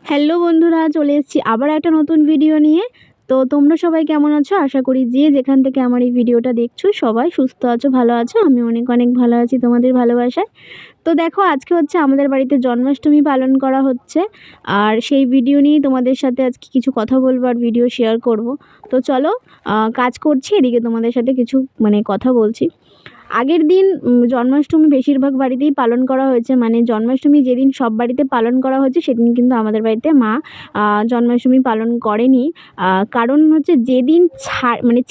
Hello বন্ধুরা, চলে এসেছি আবার একটা নতুন ভিডিও নিয়ে। তো তোমরা সবাই কেমন আছো? আশা করি যে যেখান থেকে আমার এই ভিডিওটা দেখছো সবাই সুস্থ আছো, ভালো আছো। আমি অনেক অনেক ভালো আছি তোমাদের ভালোবাসায়। তো দেখো, আজকে হচ্ছে আমাদের বাড়িতে জন্মাষ্টমী পালন করা হচ্ছে। আর সেই ভিডিও নিয়েই তোমাদের সাথে আজকে কিছু কথা বলবো আর ভিডিও শেয়ার করব। তো চলো, কাজ করছি, এদিকে তোমাদের সাথে কিছু কথা বলছি। আগের দিন জন্মাষ্টমী বেশিরভাগ বাড়িতেই পালন করা হয়েছে। মানে জন্মাষ্টমী যেদিন সব বাড়িতে পালন করা হয়েছে সেদিন কিন্তু আমাদের বাড়িতে মা জন্মাষ্টমী পালন করেনি। কারণ হচ্ছে যেদিন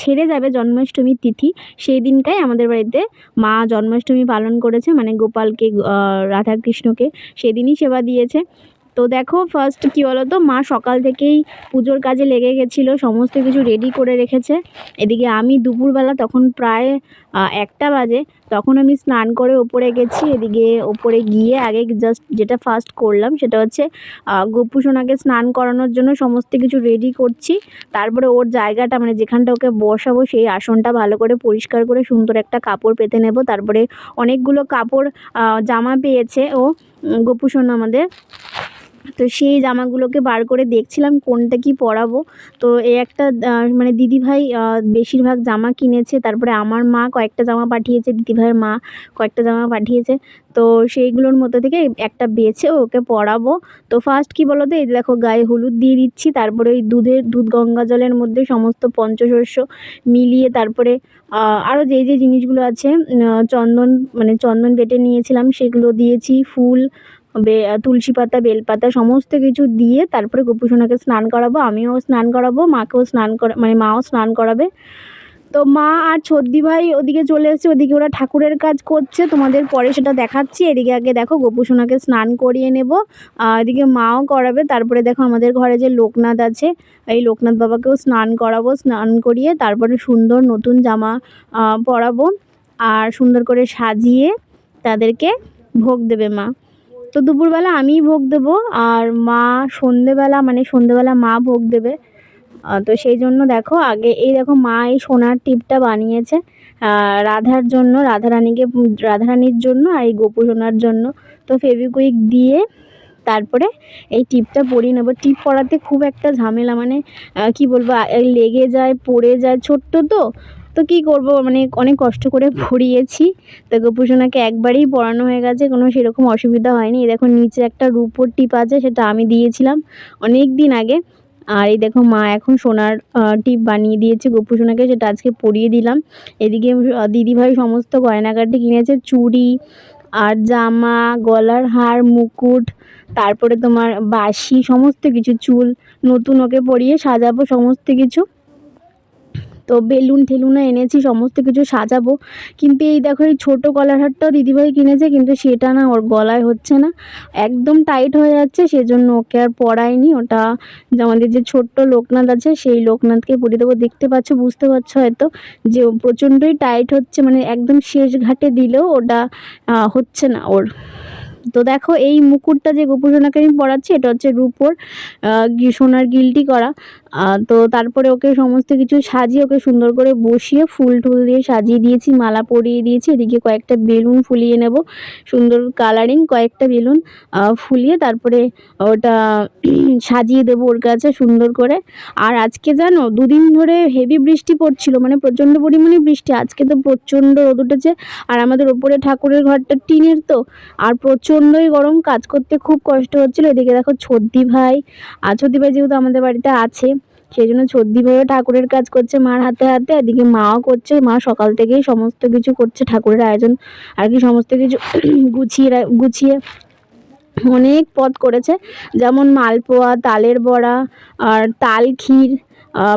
ছেড়ে যাবে জন্মাষ্টমীর তিথি, সেই দিনটাই আমাদের বাড়িতে মা জন্মাষ্টমী পালন করেছে। মানে গোপালকে, রাধাকৃষ্ণকে সেদিনই সেবা দিয়েছে। তো দেখো, ফার্স্ট কী বলো তো, মা সকাল থেকেই পুজোর কাজে লেগে গেছিলো, সমস্ত কিছু রেডি করে রেখেছে। এদিকে আমি দুপুরবেলা, তখন প্রায় 1টা বাজে, তখন আমি স্নান করে ওপরে গেছি। এদিকে ওপরে গিয়ে আগে জাস্ট যেটা ফার্স্ট করলাম সেটা হচ্ছে গপু সোনাকে স্নান করানোর জন্য সমস্ত কিছু রেডি করছি। তারপরে ওর জায়গাটা, মানে যেখানটা ওকে বসাবো সেই আসনটা ভালো করে পরিষ্কার করে সুন্দর একটা কাপড় পেতে নেব। তারপরে অনেকগুলো কাপড়, জামা পেয়েছে ও গপু সোনা আমাদের। তো সেই জামাগুলোকে বার করে দেখছিলাম কোনটা কি পরাবো। তো এই একটা দিদিভাই বেশিরভাগ জামা কিনেছে। তারপরে আমার মা কয়েকটা জামা পাঠিয়েছে, দিদিভাইয়ের মা কয়েকটা জামা পাঠিয়েছে। তো সেইগুলোর মধ্যে থেকে একটা বেছে ওকে পরাবো। তো ফার্স্ট কী বলো তো, এই দেখো গায়ে হলুদ দিয়ে দিচ্ছি। তারপরে ওই দুধ গঙ্গা জলের মধ্যে সমস্ত পঞ্চশস্য মিলিয়ে, তারপরে আরও যে যে জিনিসগুলো আছে, চন্দন বেটে নিয়েছিলাম সেগুলো দিয়েছি, ফুল, তুলসী পাতা, বেলপাতা সমস্ত কিছু দিয়ে তারপরে গপু সোনাকে স্নান করাবো। আমিও স্নান করাবো, মাকেও মাও স্নান করাবে। তো মা আর ছদ্দি ভাই ওদিকে চলে এসেছে, ওদিকে ওরা ঠাকুরের কাজ করছে, তোমাদের পরে সেটা দেখাচ্ছি। এদিকে আগে দেখো গপু সোনাকে স্নান করিয়ে নেব, এদিকে মাও করাবে। তারপরে দেখো আমাদের ঘরে যে লোকনাথ আছে, এই লোকনাথ বাবাকেও স্নান করাবো। স্নান করিয়ে তারপরে সুন্দর নতুন জামা পরাবো আর সুন্দর করে সাজিয়ে তাদেরকে ভোগ দেবে মা। তো দুপুরবেলা আমিই ভোগ দেবো আর মা সন্ধেবেলা মা ভোগ দেবে। তো সেই জন্য দেখো, আগে এই দেখো মা এই সোনার টিপটা বানিয়েছে রাধারানীর জন্য আর এই গোপু সোনার জন্য। তো ফেভিকুইক দিয়ে তারপরে এই টিপটা পরিয়ে নেবো। টিপ পরাতে খুব একটা ঝামেলা, কি বলবো, লেগে যায়, পড়ে যায়, ছোট্ট তো তো কী করবো, অনেক কষ্ট করে পরিয়েছি। তো গপু সোনাকে একবারেই পরানো হয়ে গেছে, কোনো সেরকম অসুবিধা হয়নি। এই দেখো নিচে একটা রূপোর টিপ আছে, সেটা আমি দিয়েছিলাম অনেক দিন আগে। আর এই দেখো মা এখন সোনার টিপ বানিয়ে দিয়েছে গপু সোনাকে, সেটা আজকে পরিয়ে দিলাম। এদিকে দিদিভাই সমস্ত গয়নাগাটি কিনেছে, চুড়ি আর জামা, গলার হার, মুকুট, তারপরে তোমার বাঁশি, সমস্ত কিছু, চুল নতুন ওকে পরিয়ে সাজাবো সমস্ত কিছু। তো বেলুন ঠেলুনও এনেছি, সমস্ত কিছু সাজাবো। কিন্তু এই দেখো, এই ছোটো গলার হারটাও দিদিভাই কিনেছে, কিন্তু সেটা না ওর গলায় হচ্ছে না, একদম টাইট হয়ে যাচ্ছে, সেজন্য ওকে আর পরাইনি। ওটা আমাদের যে ছোট্ট লোকনাথ আছে সেই লোকনাথকে পরিয়ে দেবো। দেখতে পাচ্ছ, বুঝতে পারছো হয়তো যে প্রচণ্ডই টাইট হচ্ছে, একদম শেষ ঘাটে দিলেও ওটা হচ্ছে না ওর। তো দেখো, এই মুকুটটা যে গপু সোনাকে আমি পরাচ্ছি, এটা হচ্ছে রূপোর সোনার গিলটি করা। তো তারপরে ওকে সমস্ত কিছু সাজিয়ে ওকে সুন্দর করে বসিয়ে ফুল টুল দিয়ে সাজিয়ে দিয়েছি, মালা পরিয়ে দিয়েছি। এদিকে কয়েকটা বেলুন ফুলিয়ে নেব, সুন্দর কালারিং কয়েকটা বেলুন ফুলিয়ে তারপরে ওটা সাজিয়ে দেবো ওর কাছে সুন্দর করে। আর আজকে জানো, 2 দিন ধরে হেভি বৃষ্টি পড়ছিল, প্রচণ্ড পরিমাণে বৃষ্টি। আজকে তো প্রচণ্ড রোদ উঠেছে। আর আমাদের ওপরে ঠাকুরের ঘরটা টিনের, তো আর প্রচণ্ডই গরম, কাজ করতে খুব কষ্ট হচ্ছিলো। এদিকে দেখো ছদ্দি ভাই যেহেতু আমাদের বাড়িতে আছে, সেই জন্য ছদ্দি ভাইও ঠাকুরের কাজ করছে মার হাতে হাতে। এদিকে মাও করছে, মা সকাল থেকেই সমস্ত কিছু করছে, ঠাকুরের আয়োজন আর কি সমস্ত কিছু গুছিয়ে অনেক পদ করেছে, যেমন মালপোয়া, তালের বড়া আর তাল ক্ষীর,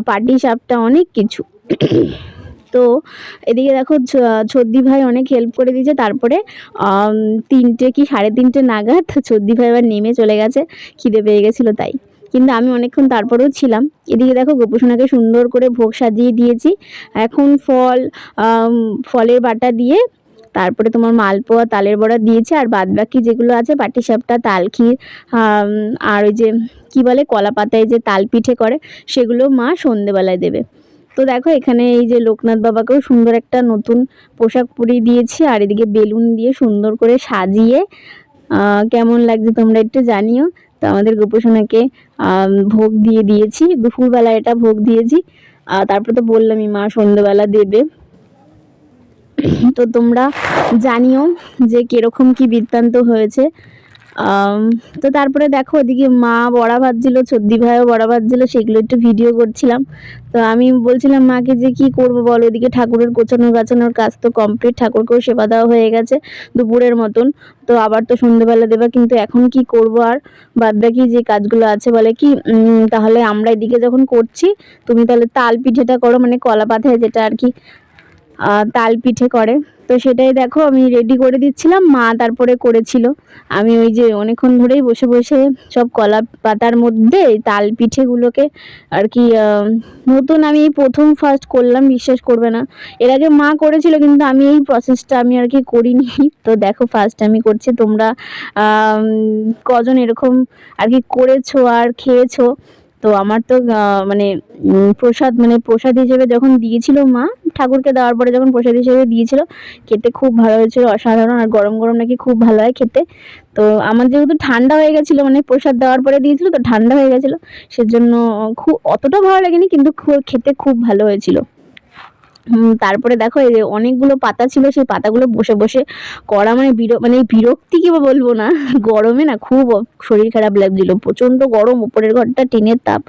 পাটিসাপটা, অনেক কিছু। তো এদিকে দেখো ছদ্দি ভাই অনেক হেল্প করে দিয়েছে। তারপরে 3টে কি 3:30 নাগাদ ছদ্দি ভাই আবার নেমে চলে গেছে, খিদে পেয়ে গেছিলো তাই। কিন্তু আমি অনেকক্ষণ তারপরেও ছিলাম। এদিকে দেখো গপু সোনাকে সুন্দর করে ভোগ সাজিয়ে দিয়েছি। এখন ফলের বাটা দিয়ে তারপরে তোমার মালপোয়া, তালের বড়া দিয়েছে, আর বাদ বাকি যেগুলো আছে পাটিসাপটা, তালক্ষীর, আর ওই যে কী বলে কলা পাতায় যে তাল পিঠে করে, সেগুলো মা সন্ধেবেলায় দেবে। তো দেখো, এখানে এই যে লোকনাথ বাবাকেও সুন্দর একটা নতুন পোশাক পরিয়ে দিয়েছি, আর এদিকে বেলুন দিয়ে সুন্দর করে সাজিয়ে কেমন লাগছে তোমরা একটু জানিও। তো আমাদের গোপোষণাকে ভোগ দিয়ে দিয়েছি, দুপুরবেলা এটা ভোগ দিয়েছি। তারপর তো বললামই মা সন্ধ্যেবেলা দেবে। তো তোমরা জানিও যে কিরকম কি বৃত্তান্ত হয়েছে। তো তারপরে দেখো ওদিকে মা বড়া ভাজছিল, ছদ্দি ভাইও বড়া ভাজছিল, সেগুলো একটু ভিডিও করছিলাম। তো আমি বলছিলাম মাকে যে কি করব বলো, এদিকে ঠাকুরের গোছানো গাছানোর কাজ তো কমপ্লিট, ঠাকুরকেও সেবা দেওয়া হয়ে গেছে দুপুরের মতন। তো আবার তো সন্ধ্যেবেলা দেবা, কিন্তু এখন কি করব আর, বাদ বাকি যে কাজগুলো আছে বলে কি তাহলে আমরা এদিকে যখন করছি তুমি তাহলে তাল পিঠেটা করো, মানে কলা পাতায় যেটা আর কি তাল পিঠে করে। তো সেটাই দেখো আমি রেডি করে দিচ্ছিলাম, মা তারপরে করেছিল। আমি ওই যে অনেকক্ষণ ধরেই বসে বসে সব কলা পাতার মধ্যে তাল পিঠেগুলোকে আর কি নতুন আমি এই প্রথম ফার্স্ট করলাম, বিশ্বাস করবে না। এর আগে মা করেছিল কিন্তু আমি এই প্রসেসটা আমি আর কি করিনি। তো দেখো ফার্স্ট আমি করছি, তোমরা কজন এরকম আর কি করেছো আর খেয়েছো। তো আমার তো মানে প্রসাদ হিসেবে যখন দিয়েছিল মা, ঠাকুরকে দেওয়ার পরে যখন প্রসাদ হিসেবে দিয়েছিল, খেতে খুব ভালো হয়েছিল, অসাধারণ। আর গরম গরম নাকি খুব ভালো হয় খেতে। তো আমার যেহেতু ঠান্ডা হয়ে গেছিলো, মানে প্রসাদ দেওয়ার পরে দিয়েছিল তো ঠান্ডা হয়ে গেছিলো, সেজন্য খুব অতটা ভালো লাগেনি, কিন্তু খেতে খুব ভালো হয়েছিল। তারপরে দেখো এই যে অনেকগুলো পাতা ছিল, সেই পাতাগুলো বসে বসে করা মানে বিরক্তি কি বলবো না, গরমে না খুব শরীর খারাপ লাগছিল, প্রচণ্ড গরম, উপরের ঘরটা টিনের তাপ,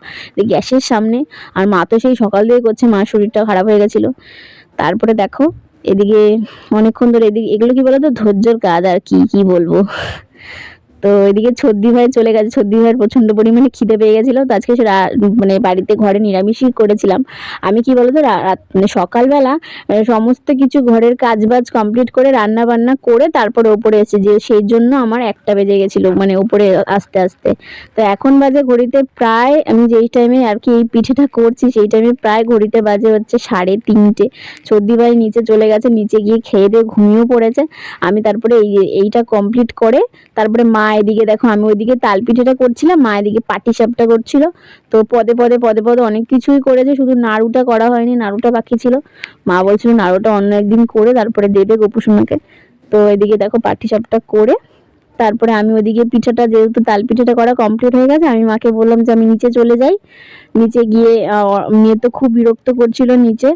গ্যাসের সামনে। আর মা তো সেই সকাল দিয়ে করছে, মার শরীরটা খারাপ হয়ে গেছিলো। তারপরে দেখো এদিকে অনেকক্ষণ ধরে এগুলো কি বলতো ধৈর্যের কাজ, আর কি বলবো। তো এদিকে ছদ্দি ভাই চলে গেছে, ছদ্দি ভাইয়ের প্রচণ্ড পরিমাণে খিদে পেয়ে গেছিলো। তো আজকে মানে বাড়িতে ঘরে নিরামিষই করেছিলাম। আমি কি বলতো মানে সকালবেলা সমস্ত কিছু ঘরের কাজ বাজ কমপ্লিট করে রান্না বান্না করে তারপরে ওপরে এসে, যে সেই জন্য আমার 1টা বেজে গেছিলো মানে উপরে আস্তে আস্তে। তো এখন বাজে ঘড়িতে প্রায়, আমি যেই টাইমে আর কি এই পিঠেটা করছি সেই টাইমে প্রায় ঘড়িতে বাজে হচ্ছে 3:30। ছদ্দি ভাই নিচে চলে গেছে, নিচে গিয়ে খেয়ে দিয়ে ঘুমিয়েও পড়েছে। আমি তারপরে এইটা কমপ্লিট করে তারপরে মা এদিকে দেখো, আমি ওইদিকে তাল পিঠেটা করছিলাম, মা এদিকে পাটিসাপটা করছিল। তো পদে পদে অনেক কিছুই করেছে, শুধু নাড়ুটা করা হয়নি, নাড়ুটা বাকি ছিল। মা বলছিল নাড়ুটা অন্য একদিন করে তারপরে দেবে গোপুসোনাকে। তো এদিকে দেখো পাটিসাপটা করে তারপরে আমি ওইদিকে পিঠাটা, যেহেতু তাল পিঠাটা করা কমপ্লিট হয়ে গেছে, আমি মাকে বললাম যে আমি নিচে চলে যাই। নিচে গিয়ে মেয়ে তো খুব বিরক্ত করছিল নিচে,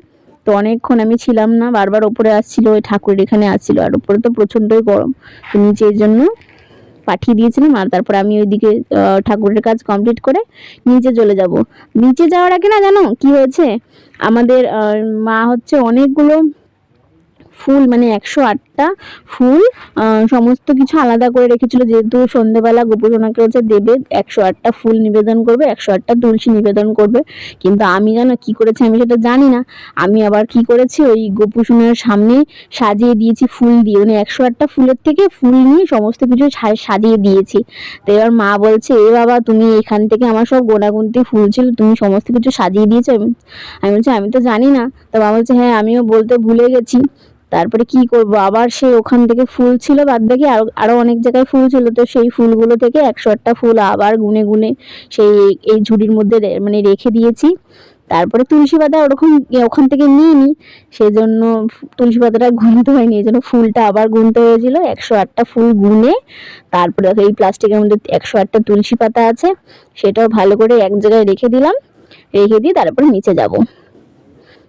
তো অনেকক্ষণ আমি ছিলাম না, বারবার ওপরে আসছিল, ওই ঠাকুরের এখানে আসছিল, আর উপরে তো প্রচণ্ডই গরম। তো নিচে এই জন্য পাঠিয়ে দিয়েছিলাম। আর তারপরে আমি ওইদিকে ঠাকুরের কাজ কমপ্লিট করে নিচে চলে যাব। নিচে যাওয়ার আগে না জানো কি হয়েছে, আমাদের মা হচ্ছে অনেকগুলো ফুল, মানে 108টা ফুল সমস্ত কিছু আলাদা করে রেখেছিল, যেহেতু সন্ধ্যেবেলা গোপুসোনাকে হচ্ছে দেবে, 108টা ফুল নিবেদন করবে, 108টা তুলসী নিবেদন করবে। কিন্তু আমি জানো কি করেছি, আমি সেটা জানি না। আমি আবার কি করেছি, ওই গোপুসোনার সামনে সাজিয়ে দিয়েছি ফুল দিয়ে, মানে 108টা ফুলের থেকে ফুল নিয়ে সমস্ত কিছু সাজিয়ে দিয়েছি। তো এবার মা বলছে, এ বাবা তুমি এখান থেকে, আমার সব গোনাগুনতি ফুল ছিল, তুমি সমস্ত কিছু সাজিয়ে দিয়েছো। আমি বলছি আমি তো জানি না। তো মা বলছে হ্যাঁ আমিও বলতে ভুলে গেছি। তারপরে কি করব, আবার সেই ওখান থেকে ফুল ছিল বাদ বাকি আরো অনেক জায়গায় ফুল ছিল, তো সেই ফুলগুলো থেকে 108টা ফুল আবার গুনে গুনে সেই এই ঝুড়ির মধ্যে মানে রেখে দিয়েছি। তারপরে তুলসী পাতা ওরকম ওখান থেকে নিইনি, সেই জন্য তুলসী পাতাটা গুনতে হয়নি, এই জন্য ফুলটা আবার গুনতে হয়েছিল। 108টা ফুল গুনে তারপরে এই প্লাস্টিকের মধ্যে 108টা তুলসী পাতা আছে, সেটাও ভালো করে এক জায়গায় রেখে দিলাম, রেখে দিয়ে তারপরে নিচে যাব।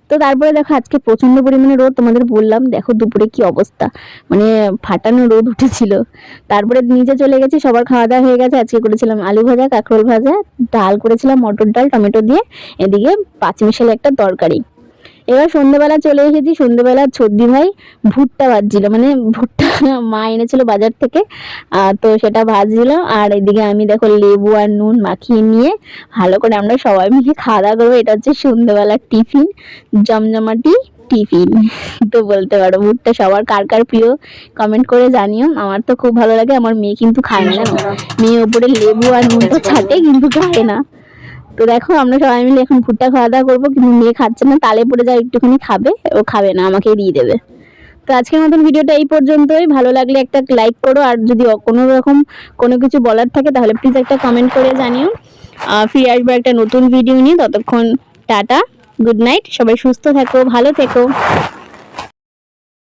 তো তারপরে দেখো আজকে প্রচন্ড পরিমাণে রোদ, তোমাদের বললাম দেখো দুপুরে কি অবস্থা, মানে ফাটানো রোদ উঠেছিল। তারপরে নিচে চলে গেছি, সবার খাওয়া দাওয়া হয়ে গেছে। আজকে করেছিলাম আলু ভাজা, কাঁকরোল ভাজা, ডাল করেছিলাম, মটর ডাল টমেটো দিয়ে, এদিকে পাঁচমিশালি একটা তরকারি। এবার সন্ধ্যেবেলা চলে এসেছি, সন্ধ্যেবেলা ছদ্দি ভাই ভুট্টা ভাজছিল, মানে ভুট্টা মা এনেছিল বাজার থেকে, তো সেটা ভাজছিল। আর এদিকে আমি দেখো লেবু আর নুন মাখিয়ে নিয়ে ভালো করে আমরা সবাই মিলে খাওয়া দাওয়া করবো। এটা হচ্ছে সন্ধ্যেবেলার টিফিন, জমজমাটি টিফিন তো বলতে পারো। ভুট্টা সবার কার কার প্রিয় কমেন্ট করে জানিও, আমার তো খুব ভালো লাগে। আমার মেয়ে কিন্তু খায় না, মেয়ে ওপরে লেবু আর নুনটা ছাটে কিন্তু খায় না। তো দেখো আমরা সবাই মিলে এখন ভুট্টা খাওয়া দাওয়া করবো, কিন্তু মেয়ে খাচ্ছে না, তালে পড়ে যায়, একটুখানি খাবে, ও খাবে না, আমাকেই দিয়ে দেবে। তো আজকের মতন ভিডিওটা এই পর্যন্তই। ভালো লাগলে একটা লাইক করো, আর যদি কোনো রকম কোনো কিছু বলার থাকে তাহলে প্লিজ একটা কমেন্ট করে জানিও। ফিরে আসবো একটা নতুন ভিডিও নিয়ে, ততক্ষণ টাটা, গুড নাইট, সবাই সুস্থ থেকো, ভালো থেকো।